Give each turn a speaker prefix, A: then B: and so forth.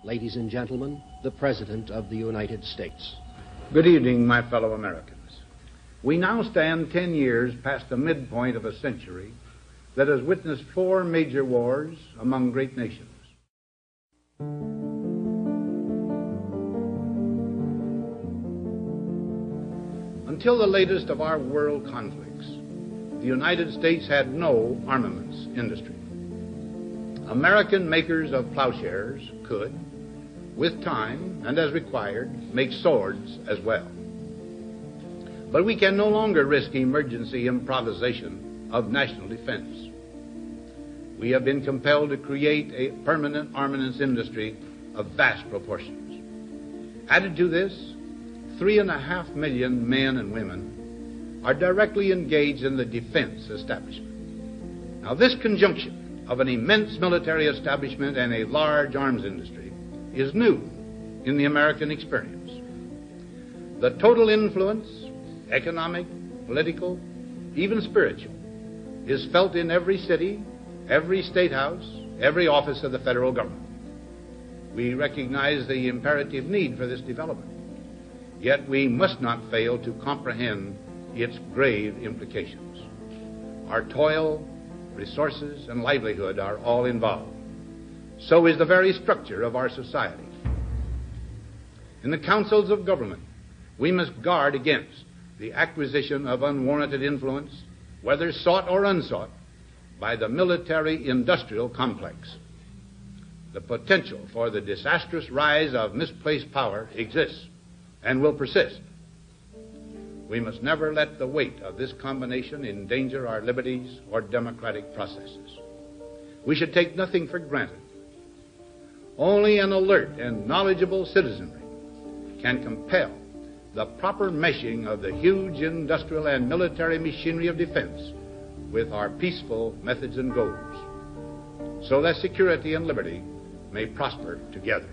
A: Ladies and gentlemen, the President of the United States.
B: Good evening, my fellow Americans. We now stand 10 years past the midpoint of a century that has witnessed 4 major wars among great nations. Until the latest of our world conflicts, the United States had no armaments industry. American makers of plowshares could, with time and as required, make swords as well. But we can no longer risk emergency improvisation of national defense. We have been compelled to create a permanent armaments industry of vast proportions. Added to this, 3.5 million men and women are directly engaged in the defense establishment. Now, this conjunction of an immense military establishment and a large arms industry is new in the American experience. The total influence, economic, political, even spiritual, is felt in every city, every state house, every office of the federal government. We recognize the imperative need for this development, yet we must not fail to comprehend its grave implications. Our toil, resources, and livelihood are all involved. So is the very structure of our society. In the councils of government, we must guard against the acquisition of unwarranted influence, whether sought or unsought, by the military-industrial complex. The potential for the disastrous rise of misplaced power exists and will persist. We must never let the weight of this combination endanger our liberties or democratic processes. We should take nothing for granted. Only an alert and knowledgeable citizenry can compel the proper meshing of the huge industrial and military machinery of defense with our peaceful methods and goals, so that security and liberty may prosper together.